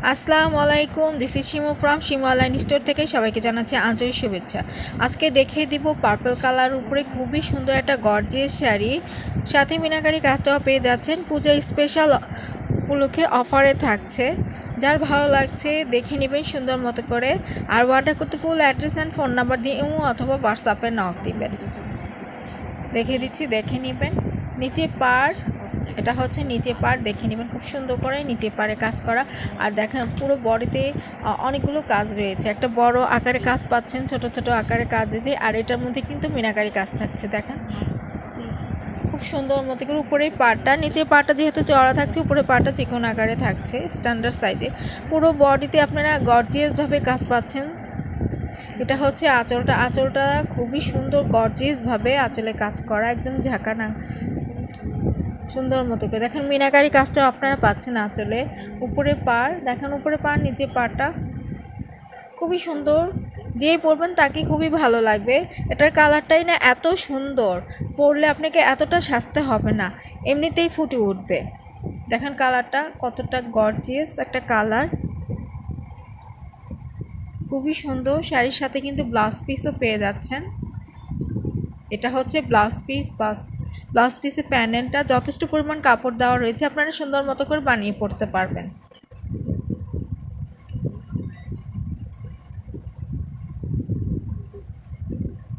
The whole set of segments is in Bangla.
আসসালামু আলাইকুম, this is Shimu from Shimu online store থেকে সবাইকে জানাচ্ছি আন্তরিক শুভেচ্ছা। আজকে দেখিয়ে দিব পার্পল কালার উপরে খুবই সুন্দর একটা গর্জিয়াস শাড়ি, সাথে মিনাকারি কাজটাও পেয়ে যাচ্ছেন। পূজা স্পেশাল উপলক্ষে অফারে থাকছে। যার ভালো লাগছে দেখে নেবেন সুন্দর মতো করে। আর অর্ডার করতে full address and phone number দিয়ে অথবা হোয়াটসঅ্যাপে নক দিবেন। দেখিয়ে দিচ্ছি, দেখে নেবেন। নিচে পাড়, এটা হচ্ছে নিচে পাড়, দেখে নেবেন খুব সুন্দর করে নিচে পাড়ে কাজ করা। আর দেখেন পুরো বডিতে অনেকগুলো কাজ রয়েছে, একটা বড় আকারে কাজ পাচ্ছেন, ছোট ছোট আকারে কাজ রয়েছে। আর এটার মধ্যে কিন্তু মিনাকারি কাজ থাকছে, দেখেন খুব সুন্দর মতো করে। উপরে পাড়টা, নিচে পাড়টা যেহেতু চড়া থাকছে, উপরে পাড়টা চিকন আকারে থাকছে স্ট্যান্ডার্ড সাইজে। পুরো বডিতে আপনারা গর্জিয়াসভাবে কাজ পাচ্ছেন। এটা হচ্ছে আঁচলটা, আঁচলটা খুবই সুন্দর গর্জিয়াসভাবে আঁচলে কাজ করা, একদম ঝাঁকানা সুন্দর মতো করে। দেখেন মিনাকারি কাজটাও আপনারা পাচ্ছেন আঁচলে। উপরে পাড় দেখেন, উপরে পাড়, নিচে পাড়টা খুবই সুন্দর। যে পরবেন তাকে খুবই ভালো লাগবে। এটার কালারটাই না এত সুন্দর, পরলে আপনাকে এতটা সাজতে হবে না, এমনিতেই ফুটে উঠবে। দেখেন কালারটা কতটা গর্জিয়াস একটা কালার, খুবই সুন্দর। শাড়ির সাথে কিন্তু ব্লাউজ পিসও পেয়ে যাচ্ছেন। এটা হচ্ছে ব্লাউজ পিস, ব্লাউজ পিসের প্যানেলটা যথেষ্ট পরিমাণ কাপড় দেওয়া রয়েছে, আপনারা সুন্দর মতো করে বানিয়ে পড়তে পারবেন।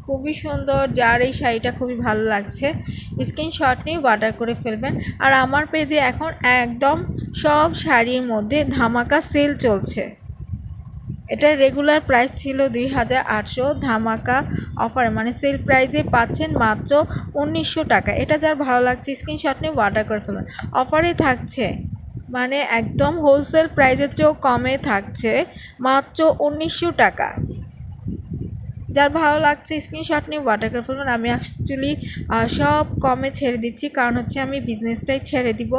খুবই সুন্দর। যার এই শাড়িটা খুবই ভালো লাগছে স্ক্রিনশট নিয়ে অর্ডার করে ফেলবেন। আর আমার পেজে এখন একদম সব শাড়ির মধ্যে ধামাকা সেল চলছে। এটার রেগুলার প্রাইস ছিল 2800, ধামাকা অফার মানে সেল প্রাইসে পাচ্ছেন মাত্র 1900 টাকা। এটা যার ভালো লাগছে স্ক্রিনশট নিয়ে অর্ডার করে ফেলবেন। অফারে থাকছে মানে একদম হোলসেল প্রাইসের চেয়েও কমে থাকছে, মাত্র 1900 টাকা। যার ভালো লাগছে স্ক্রিনশট নিয়ে অর্ডার করে ফেলবেন। আমি অ্যাকচুয়ালি সব কমে ছেড়ে দিচ্ছি, কারণ হচ্ছে আমি বিজনেসটাই ছেড়ে দিব,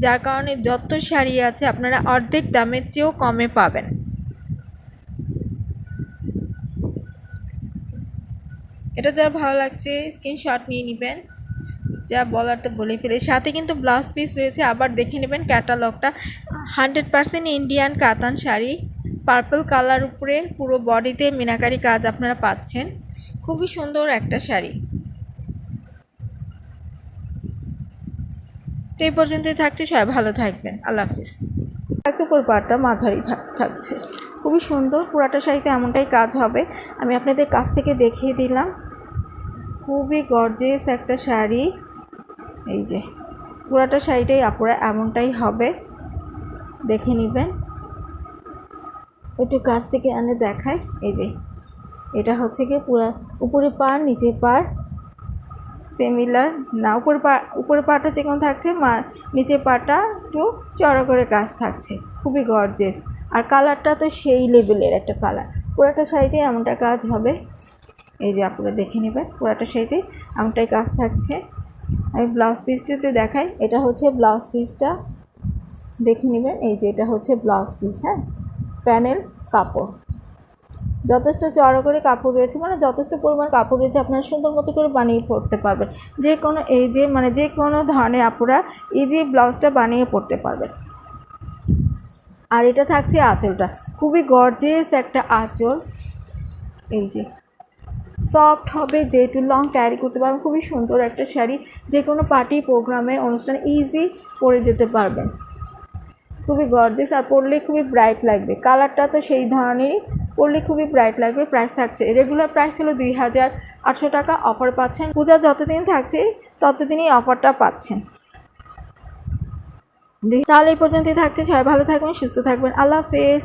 যার কারণে যত শাড়ি আছে আপনারা অর্ধেক দামের চেয়েও কমে পাবেন। এটা যার ভালো লাগছে স্ক্রিনশট নিয়ে নেবেন। যা বলার তো বলে ফেলে। সাথে কিন্তু ব্লাউজ পিস রয়েছে, আবার দেখে নেবেন ক্যাটালগটা। 100% ইন্ডিয়ান কাতান শাড়ি, পার্পল কালার উপরে পুরো বডিতে মিনাকারি কাজ আপনারা পাচ্ছেন। খুবই সুন্দর একটা শাড়ি। তো এই পর্যন্তই থাকছে, সবাই ভালো থাকবেন, আল্লাহ হাফিজ। একটা করে পাটটা মাঝারি থাকছে, খুবই সুন্দর। পুরাটা শাড়িতে এমনটাই কাজ হবে, আমি আপনাদের কাছ থেকে দেখিয়ে দিলাম। খুবই গর্জিয়াস একটা শাড়ি। এই যে পুরাটা শাড়িটাই আপুরা এমনটাই হবে, দেখে নেবেন। একটু কাছ থেকে এনে দেখায়। এই যে এটা হচ্ছে কি পুরা উপরে পাড়, নিচে পাড় সিমিলার না, উপরে পাড়টা চিকন থাকছে, নিচে পাড়টা একটু চড়া করে কাজ থাকছে, খুবই গর্জিয়াস। আর কালারটা তো সেই লেভেলের একটা কালার। পুরাটা শাড়িতে এমনটা কাজ হবে। এই যে আপনারা দেখে নেবেন, পুরাটা শাড়িতে এমনটাই কাজ থাকছে। আমি ব্লাউজ পিসটাতে দেখাই। এটা হচ্ছে ব্লাউজ পিসটা, দেখে নেবেন। এই যে এটা হচ্ছে ব্লাউজ পিস, হ্যাঁ, প্যানেল কাপড় যথেষ্ট চড়া করে কাপড় রয়েছে, মানে যথেষ্ট পরিমাণ কাপড় রয়েছে, আপনারা সুন্দর মতো করে বানিয়ে পড়তে পারবেন। যে কোনো এই যে মানে যে কোনো ধরনের আপুরা ইজি ব্লাউজটা বানিয়ে পড়তে পারবেন। আর এটা থাকছে আঁচলটা, খুবই গর্জিয়াস একটা আঁচল। এই যে সফট হবে, ডে টু লং ক্যারি করতে পারবেন। খুবই সুন্দর একটা শাড়ি, যে কোনো পার্টি প্রোগ্রামে অনুষ্ঠানে ইজি পরে যেতে পারবেন। খুবই গর্জিয়াস, আর পরলে খুবই ব্রাইট লাগবে। কালারটা তো সেই ধরনেরই, পরলে খুবই ব্রাইট লাগবে। প্রাইস থাকছে, রেগুলার প্রাইস ছিল 2800 টাকা, অফার পাচ্ছেন। পূজা যতদিন থাকছে ততদিনই অফারটা পাচ্ছেন। তাহলে এই পর্যন্তই থাকছে, সবাই ভালো থাকবেন, সুস্থ থাকবেন, আল্লাহ হাফেজ।